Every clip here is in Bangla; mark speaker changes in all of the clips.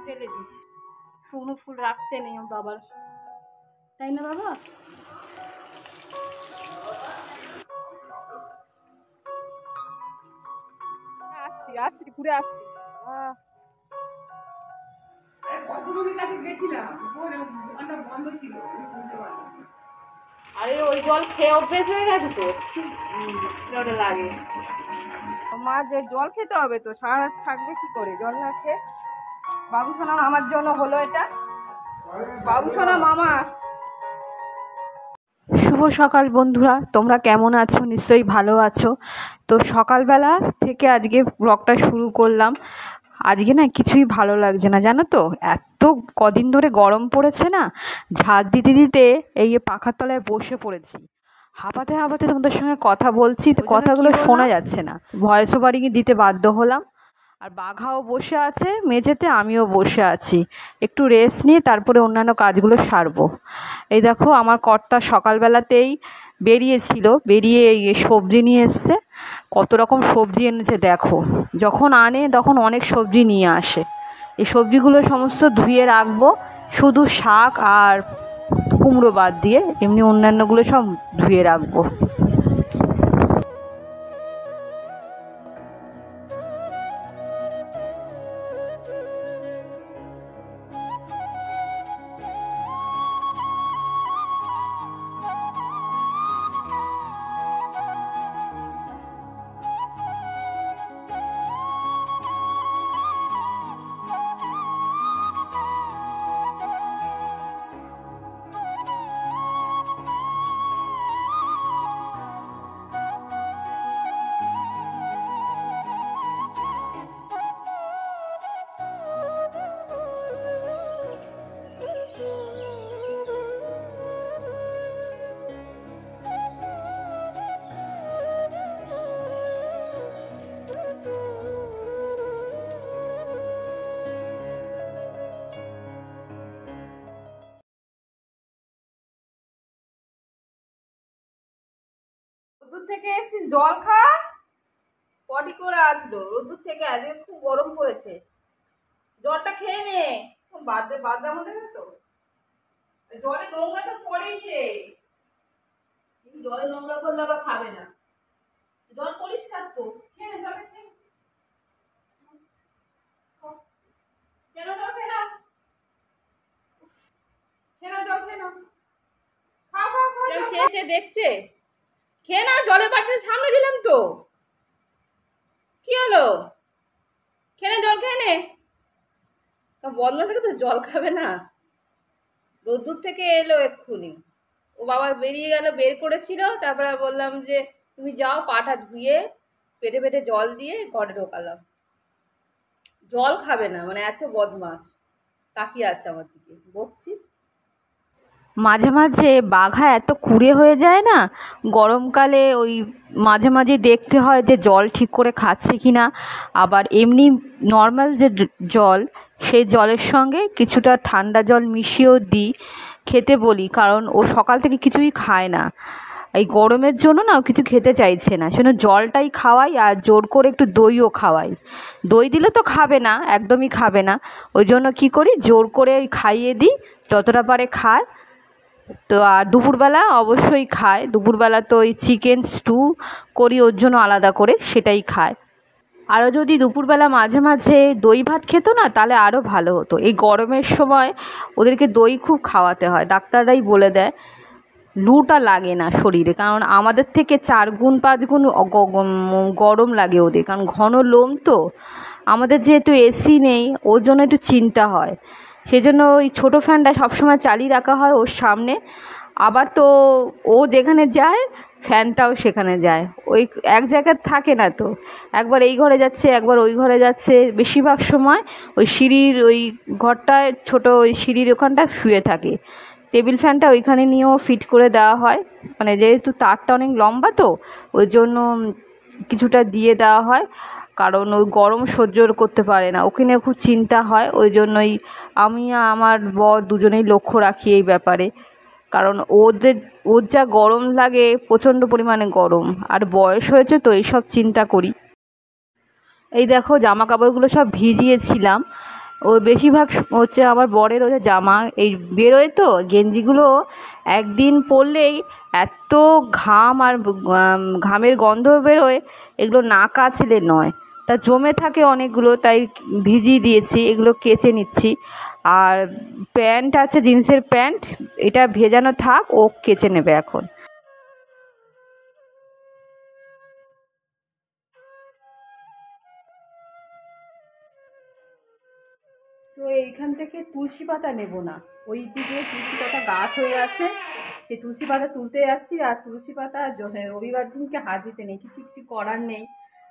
Speaker 1: ফেলে দিই, শুকনো ফুল রাখতে নেই বাবার, তাই না বাবা? আসছি আসছি ঘুরে আসছি। আরে ওই জল খেয়ে অভ্যেস হয়ে গেছে তো, জলে লাগে। মা যে জল খেতে হবে তো, সারা রাত থাকবে কি করে জল না খেয়ে? বাবু সোনা মামার জন্য হলো এটা, বাবু সোনা মামা। শুভ সকাল বন্ধুরা, তোমরা কেমন আছো? নিশ্চয়ই ভালো আছো। তো সকালবেলা থেকে আজকে ব্লগটা শুরু করলাম। আজকে না কিছুই ভালো লাগছে না, জানো তো, এত কদিন ধরে গরম পড়েছে না, ঝাঁট দিতে দিতে এই পাখার তলায় বসে পড়েছি। হাঁপাতে হাঁপাতে তোমাদের সঙ্গে কথা বলছি, তো কথাগুলো শোনা যাচ্ছে না, ভয়েস ওভারিং দিতে বাধ্য হলাম। আর বাঘাও বসে আছে মেঝেতে, আমিও বসে আছি, একটু রেস্ট নিয়ে তারপরে অন্যান্য কাজগুলো সারবো। এই দেখো আমার কর্তা সকালবেলাতেই বেরিয়েছিল, বেরিয়ে এই সবজি নিয়ে এসছে। কত রকম সবজি এনেছে দেখো, যখন আনে তখন অনেক সবজি নিয়ে আসে। এই সবজিগুলো সমস্ত ধুয়ে রাখবো, শুধু শাক আর কুমড়ো বাদ দিয়ে, এমনি অন্যান্যগুলো সব ধুয়ে রাখবো। রোদ্দুর থেকে এসে জল খা, পটি করে আসলো রোদ্দুর থেকে, আজকে খুব গরম পড়েছে, জলটা খেয়ে নে। বাদরার মধ্যে তো জলে নোংরা তো পড়েই রে, জলে নোংরা করলে আবার খাবে না, জল পরিষ্কার তো, খেয়ে নে যাবে। কেন জল খেয়ে নাও, খেয়ে নাও জল খেয়ে নাও, খাও খাও খাও, চেয়ে চেয়ে দেখছে, খেয়ে নাও, জলের বাটির সামনে দিলাম তো, কি হলো? খেয়ে নে জল খেয়ে নে, বদনা থেকে তো জল খাবে না। রোদ্দুর থেকে এলো এক্ষুনি, ও বাবা বেরিয়ে গেল, বের করেছিল, তারপরে বললাম যে তুমি যাও, পাটা ধুয়ে পেটে পেটে জল দিয়ে ঘরে ঢোকালাম। জল খাবে না, মানে এত বদমাস, তাকিয়ে আছে আমার দিকে, বকছি। মাঝে মাঝে বাঘা এত কুঁড়ে হয়ে যায় না, গরমকালে ওই মাঝে মাঝে দেখতে হয় যে জল ঠিক করে খাচ্ছে কি না। আবার এমনি নর্মাল যে জল, সেই জলের সঙ্গে কিছুটা ঠান্ডা জল মিশিয়েও দিই, খেতে বলি, কারণ ও সকাল থেকে কিছুই খায় না। এই গরমের জন্য না ও কিছু খেতে চাইছে না, সেজন্য জলটাই খাওয়াই, আর জোর করে একটু দইও খাওয়াই। দই দিলে তো খাবে না, একদমই খাবে না, ওই জন্য কী করি, জোর করে খাইয়ে দিই, যতটা পারে খায়। তো আর দুপুরবেলা অবশ্যই খায়, দুপুরবেলা তো ওই চিকেন স্টু করি ওর জন্য আলাদা করে, সেটাই খায়। আরও যদি দুপুরবেলা মাঝে মাঝে দই ভাত খেতো না, তাহলে আরও ভালো হতো। এই গরমের সময় ওদেরকে দই খুব খাওয়াতে হয়, ডাক্তাররাই বলে দেয়, লুটা লাগে না শরীরে, কারণ আমাদের থেকে 4 গুণ 5 গুণ গরম লাগে ওদের, কারণ ঘন লোম তো। আমাদের যেহেতু এসি নেই, ওর জন্য একটু চিন্তা হয়, সেই জন্য ওই ছোটো ফ্যানটা সবসময় চালিয়ে রাখা হয় ওর সামনে। আবার তো ও যেখানে যায় ফ্যানটাও সেখানে যায়, ওই এক জায়গায় থাকে না তো, একবার এই ঘরে যাচ্ছে একবার ওই ঘরে যাচ্ছে, বেশিরভাগ সময় ওই সিঁড়ির ওই ঘরটায়, ছোটো ওই সিঁড়ির ওখানটায় শুয়ে থাকে। টেবিল ফ্যানটা ওইখানে নিয়েও ফিট করে দেওয়া হয়, মানে যেহেতু তারটা অনেক লম্বা তো, ওই জন্য কিছুটা দিয়ে দেওয়া হয়, কারণ ওই গরম সহ্য করতে পারে না, ওকে নিয়ে খুব চিন্তা হয়। ওই জন্যই আমি আমার বর দুজনেই লক্ষ্য রাখি এই ব্যাপারে, কারণ ওর যা গরম লাগে, প্রচণ্ড পরিমাণে গরম, আর বয়স হয়েছে তো এইসব চিন্তা করি। এই দেখো জামা কাপড়গুলো সব ভিজিয়েছিলাম,
Speaker 2: ওই বেশিরভাগ হচ্ছে আমার বরের ওই জামা এই বেরোয় তো গেঞ্জিগুলো একদিন পরলেই এত ঘাম আর ঘামের গন্ধ বেরোয়, এগুলো না কাচলে নয়, তা জমে থাকে অনেকগুলো, তাই ভিজিয়ে দিয়েছি, এগুলো কেচে নিচ্ছি। আর প্যান্ট আছে, জিন্সের প্যান্ট, এটা ভেজানো থাক, ও কেচে নেবে এখন। তো এইখান থেকে তুলসী পাতা নেব না, ওই দিকে তুলসী পাতা গাছ হয়ে আছে, সেই তুলসী পাতা তুলতে যাচ্ছি। আর তুলসী পাতা রবিবার দিনকে হাত দিতে নেই, কিছু কিছু করার নেই,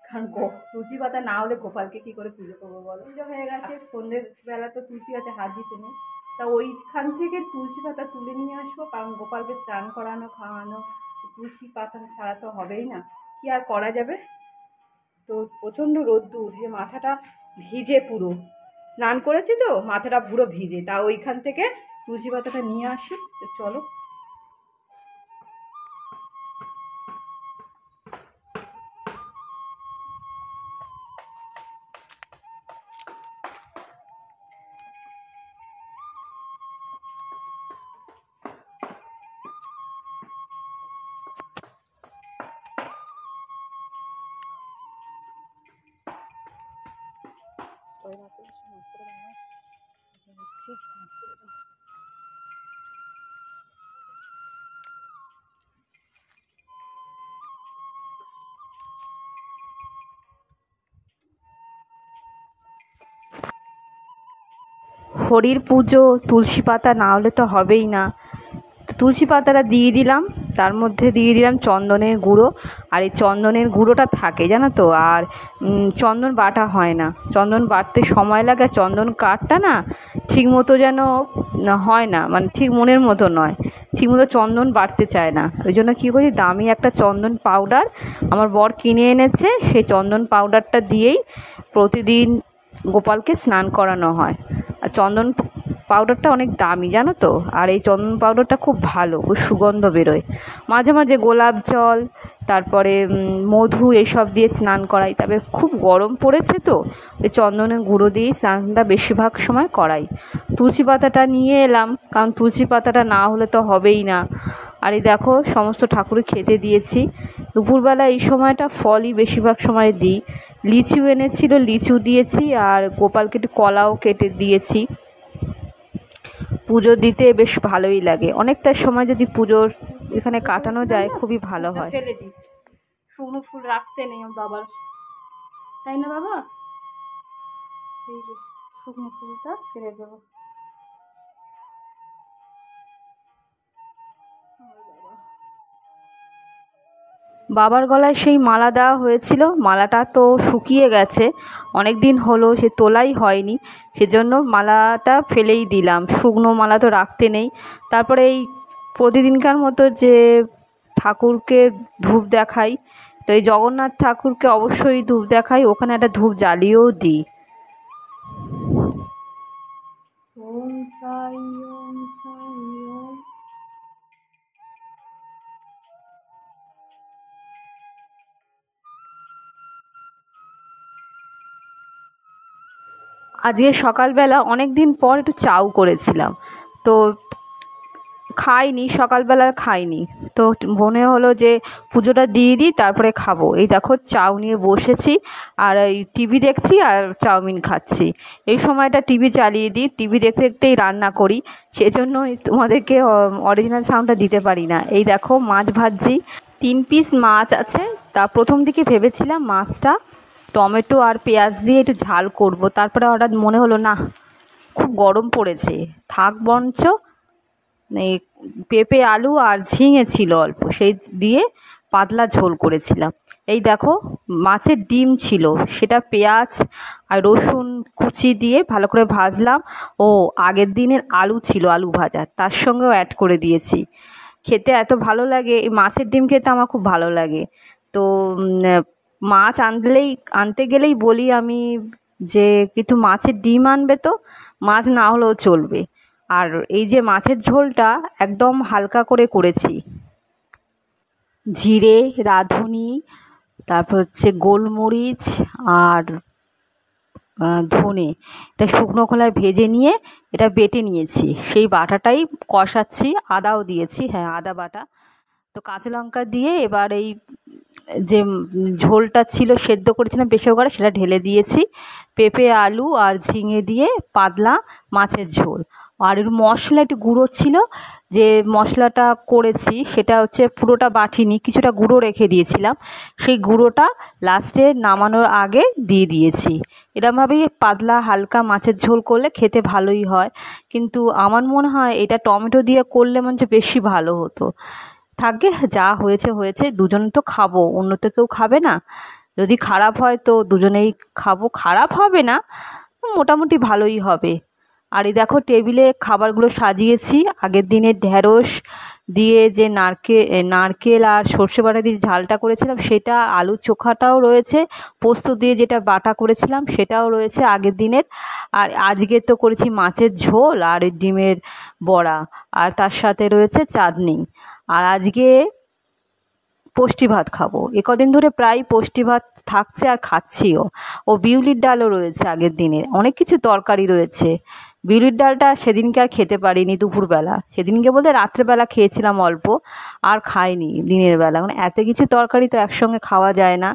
Speaker 2: কারণ তুলসী পাতা না হলে গোপালকে কী করে পুজো করবো বলো, পুজো হয়ে গেছে, সন্ধ্যের বেলা তো তুলসী গাছে হাত দিতে নেই, তা ওইখান থেকে তুলসী পাতা তুলে নিয়ে আসবো, কারণ গোপালকে স্নান করানো খাওয়ানো, তুলসী পাতা ছাড়া তো হবেই না, কি আর করা যাবে। তো প্রচণ্ড রোদ্দুর, যে মাথাটা ভিজে পুরো, স্নান করেছি তো মাথাটা পুরো ভিজে, তা ওইখান থেকে তুলসী পাতাটা নিয়ে আসি। তো চলো। হরির পুজো তুলসী পাতা না হলে তো হবেই না, তুলসী পাতাটা দিয়ে দিলাম, তার মধ্যে দিয়ে দিলাম চন্দনের গুঁড়ো, আর এই চন্দনের গুঁড়োটা থাকে জানো তো, আর চন্দন বাটা হয় না, চন্দন বাটতে সময় লাগে, চন্দন কাঠটা না ঠিক মতো যেন হয় না, মানে ঠিক মনের মতো নয়, ঠিক মতো চন্দন বাটতে চায় না, ওই জন্য কী করি, দামি একটা চন্দন পাউডার আমার বর কিনে এনেছে, সেই চন্দন পাউডারটা দিয়েই প্রতিদিন গোপালকে স্নান করানো হয়। আর চন্দন পাউডারটা অনেক দামি জানো তো, আর এই চন্দন পাউডারটা খুব ভালো, খুব সুগন্ধ বেরোয়। মাঝে মাঝে গোলাপ জল, তারপরে মধু, এইসব দিয়ে স্নান করাই, তবে খুব গরম পড়েছে তো এই চন্দনের গুঁড়ো দিয়েই স্নানটা বেশিরভাগ সময় করাই। তুলসী পাতাটা নিয়ে এলাম, কারণ তুলসী পাতাটা না হলে তো হবেই না। আর এই দেখো সমস্ত ঠাকুরকে খেতে দিয়েছি। দুপুরবেলা এই সময়টা ফলই বেশিরভাগ সময় দিই, লিচু এনেছিল, লিচু দিয়েছি, আর গোপালকে একটু কলাও কেটে দিয়েছি। পুজো দিতে বেশ ভালোই লাগে, অনেকটা সময় যদি পুজোর এখানে কাটানো যায় খুবই ভালো হয়।
Speaker 1: ফেলে দিই, শুকনো ফুল রাখতে নেই বাবার, তাই না বাবা, এই যে শুকনো ফুলটা ফেলে দেবো।
Speaker 2: বাবার গলায় সেই মালা দেওয়া হয়েছিল, মালাটা তো শুকিয়ে গেছে, অনেক দিন হলো, সে তোলাই হয়নি, সেজন্য মালাটা ফেলেই দিলাম, শুকনো মালা তো রাখতে নেই। তারপরে এই প্রতিদিনকার মতো যে ঠাকুরকে ধূপ দেখাই, তো এই জগন্নাথ ঠাকুরকে অবশ্যই ধূপ দেখাই, ওখানে একটা ধূপ জ্বালিয়েও দিই।
Speaker 1: ওম সাই ওম সাই ওম।
Speaker 2: আজকে সকালবেলা অনেক দিন পর একটু চাউ করেছিলাম, তো খাইনি, সকালবেলা খাইনি, তো মনে হলো যে পুজোটা দিয়ে দিই তারপরে খাবো। এই দেখো চাউ নিয়ে বসেছি, আর এই টিভি দেখছি আর চাউমিন খাচ্ছি। এই সময়টা টিভি চালিয়ে দিই, টিভি দেখতে দেখতেই রান্না করি, সেজন্যই তোমাদেরকে অরিজিনাল সাউন্ডটা দিতে পারি না। এই দেখো মাছ ভাজছি, 3 পিস মাছ আছে, তা প্রথম দিকে ভেবেছিলাম মাছটা টমেটো আর পেঁয়াজ দিয়ে একটু ঝাল করব, তারপরে হঠাৎ মনে হলো না, খুব গরম পড়েছে, থাক বরঞ্চ এই পেঁপে আলু আর ঝিঙে ছিল অল্প, সেই দিয়ে পাতলা ঝোল করেছিলাম। এই দেখো মাছের ডিম ছিল, সেটা পেঁয়াজ আর রসুন কুচি দিয়ে ভালো করে ভাজলাম, ও আগের দিনের আলু ছিল, আলু ভাজা, তার সঙ্গেও অ্যাড করে দিয়েছি। খেতে এত ভালো লাগে, এই মাছের ডিম খেতে আমার খুব ভালো লাগে। তো মাছ আনতে গেলেই বলি আমি যে একটু মাছের ডিম আনবে, তো মাছ না হলেও চলবে। আর এই যে মাছের ঝোলটা একদম হালকা করে করেছি, জিরে, রাঁধুনি, তারপর হচ্ছে গোলমরিচ আর ধনে, এটা শুকনো খোলায় ভেজে নিয়ে এটা বেটে নিয়েছি, সেই বাটাটাই কষাচ্ছি, আদাও দিয়েছি, হ্যাঁ আদা বাটা। তো কাঁচা লঙ্কা দিয়ে এবার এই যে ঝোলটা ছিল সেদ্ধ করেছিলাম প্রেসার কুকারে, সেটা ঢেলে দিয়েছি। পেঁপে আলু আর ঝিঙে দিয়ে পাতলা মাছের ঝোল। আর একটু মশলা, একটু গুঁড়ো ছিল, যে মশলাটা করেছি সেটা হচ্ছে পুরোটা বাটিনি, কিছুটা গুঁড়ো রেখে দিয়েছিলাম, সেই গুঁড়োটা লাস্টে নামানোর আগে দিয়ে দিয়েছি। এরমভাবেই পাতলা হালকা মাছের ঝোল করলে খেতে ভালোই হয়, কিন্তু আমার মনে হয় এটা টমেটো দিয়ে করলে মনে হচ্ছে বেশি ভালো হতো। থাকবে, যা হয়েছে হয়েছে, দুজন তো খাবো, অন্য তো কেউ খাবে না। যদি খারাপ হয় তো দুজনেই খাবো, খারাপ হবে না, মোটামুটি ভালোই হবে। আর এই দেখো টেবিলে খাবারগুলো সাজিয়েছি, আগের দিনের ঢ্যাঁড়স দিয়ে যে নারকেল আর সর্ষে বাটা দিয়ে ঝালটা করেছিলাম সেটা, আলু চোখাটাও রয়েছে, পোস্ত দিয়ে যেটা বাটা করেছিলাম সেটাও রয়েছে আগের দিনের। আর আজকে তো করেছি মাছের ঝোল আর ডিমের বড়া, আর তার সাথে রয়েছে চাটনি। আর আজকে পুষ্টি ভাত খাবো, কদিন ধরে প্রায় পুষ্টি ভাত থাকছে আর খাচ্ছিও। ও বিউলির ডালও রয়েছে আগের দিনের, অনেক কিছু তরকারি রয়েছে। বিউলির ডালটা সেদিনকে আর খেতে পারিনি দুপুরবেলা, সেদিনকে বলতে রাত্রেবেলা খেয়েছিলাম অল্প, আর খাইনি দিনের বেলা, মানে এত কিছু তরকারি তো একসঙ্গে খাওয়া যায় না।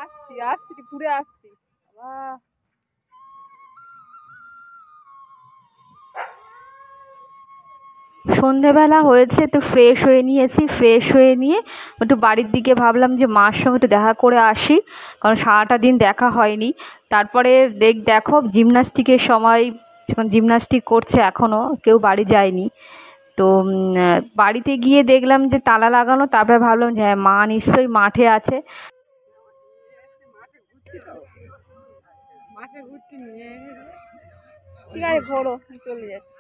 Speaker 1: আসছি আসছি ঘুরে আসছি। বাহ,
Speaker 2: সন্ধেবেলা হয়েছে, তো ফ্রেশ হয়ে নিয়েছি, ফ্রেশ হয়ে নিয়ে একটু বাড়ির দিকে ভাবলাম যে মার সঙ্গে একটু দেখা করে আসি, কারণ সারাটা দিন দেখা হয়নি। তারপরে দেখো জিমনাস্টিকের সময়, যখন জিমনাস্টিক করছে এখনও কেউ বাড়ি যায়নি, তো বাড়িতে গিয়ে দেখলাম যে তালা লাগানো, তারপরে ভাবলাম যে হ্যাঁ মা নিশ্চয়ই মাঠে আছে।
Speaker 1: মাঠে ঘুরছি নিয়ে, ঠিক আছে ঘোরো, চলে যাচ্ছি।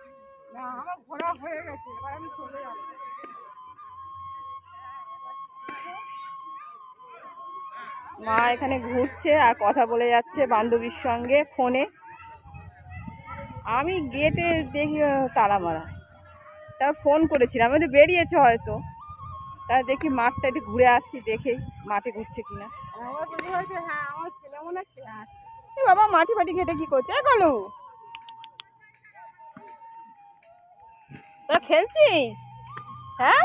Speaker 1: না আমার ঘোরা হয়ে গেছে, এবার আমি চলে যাবো। মা এখানে ঘুরছে আর কথা বলে যাচ্ছে বান্ধবীর সঙ্গে ফোনে। আমি গেটে দেখি তালা মারা, তা ফোন করেছিলাম, আমি তো বেরিয়েছে হয়তো, তা দেখি মাঠটা একটু ঘুরে আসছি, দেখেই মাঠে ঘুরছে কিনা। আমার মনে হয়েছে হ্যাঁ আমার ছেলে মনে হচ্ছে। বাবা মাটি ফাটি ঘেটে কি করছে গলু, তোরা খেলছিস? হ্যাঁ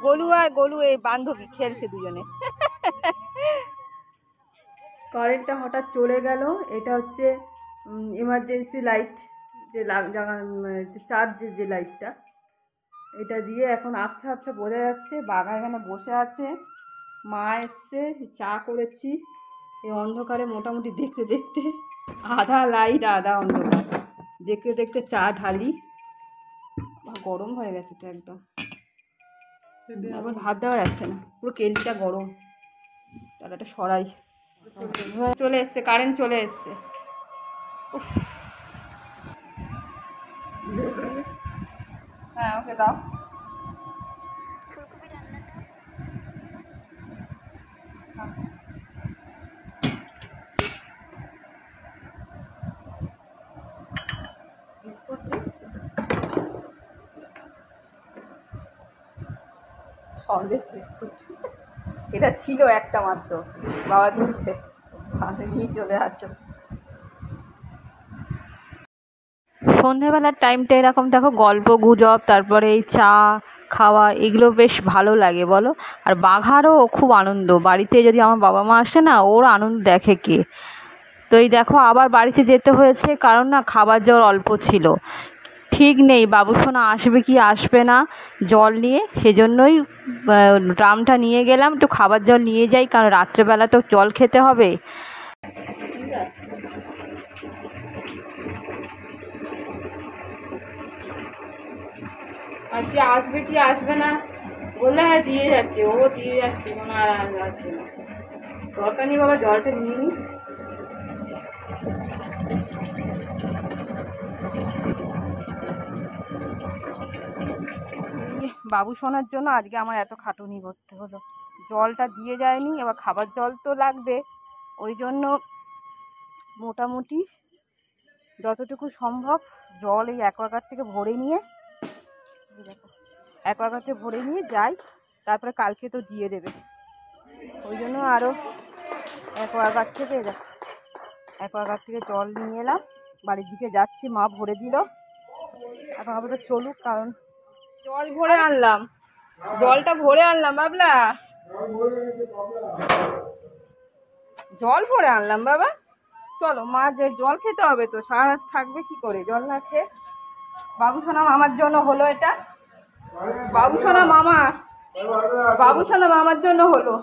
Speaker 1: গলু আর গলু এই বান্ধবী খেলছে দুজনে।
Speaker 2: কারেন্টটা হঠাৎ চলে গেল, এটা হচ্ছে এমার্জেন্সি লাইট, যে চার্জের যে লাইটটা, এটা দিয়ে এখন আবছা আবছা বোঝা যাচ্ছে। বাঘা এখানে বসে আছে, মা এসছে, চা করেছি, এই অন্ধকারে মোটামুটি দেখতে দেখতে, আধা লাইট আধা অন্ধকার, দেখতে দেখতে চা ঢালি। গরম হয়ে গেছে তো একদম, এখন ভাত দেওয়া যাচ্ছে না, পুরো কেলিটা গরম। তাহলে একটা সরাই, চলে এসছে কারেন্ট, চলে এসছে।
Speaker 1: হ্যাঁ ওকে দাও।
Speaker 2: সন্দেশ বিস্কুট, এটা ছিল একটা মাত্র, বাবা দুধে নিয়ে চলে আসো। সন্ধেবেলার টাইমটা এরকম দেখো, গল্প গুজব, তারপরে এই চা খাওয়া, এগুলো বেশ ভালো লাগে বলো। আর বাঘারও খুব আনন্দ, বাড়িতে যদি আমার বাবা মা আসে না, ওর আনন্দ দেখে কে। তো এই দেখো আবার বাড়িতে যেতে হয়েছে, কারণ না খাবার জল অল্প ছিল, ঠিক নেই বাবুসোনা আসবে কি আসবে না জল নিয়ে, সেজন্যই ড্রামটা নিয়ে গেলাম, একটু খাবার জল নিয়ে যাই, কারণ রাত্রেবেলা তো জল খেতে হবে।
Speaker 1: আজকে আসবে কি আসবে না বললে হ্যাঁ দিয়ে যাচ্ছে, ও দিয়ে যাচ্ছে, কোনো আর আসবে না। দরকার নেই বাবা, জলটা নিয়ে নি।
Speaker 2: বাবু শোনার জন্য আজকে আমার এত খাটুনি করতে হলো, জলটা দিয়ে যায়নি, এবার খাবার জল তো লাগবে, ওই জন্য মোটামুটি যতটুকু সম্ভব জল এই অ্যাকোয়াগার্ড থেকে ভরে নিয়ে, দেখো অ্যাকোয়াগার্ড থেকে ভরে নিয়ে যাই, তারপরে কালকে তো দিয়ে দেবে। ওই জন্য আরও অ্যাকোয়াগার্ড থেকে, দেখো অ্যাকোয়াগার্ড থেকে জল নিয়ে এলাম, বাড়ির দিকে যাচ্ছি, মা ভরে দিল। এখন আপাতত চলুক, কারণ জল ভরে আনলাম, জলটা ভরে আনলাম বাবলা, জল ভরে আনলাম বাবা। চলো মা, যে জল খেতে হবে তো, সারা রাত থাকবে কি করে জল না খেয়ে। বাবুসোনা মামার জন্য হলো এটা, বাবুসোনা মামা, বাবুসোনা মামার জন্য হলো।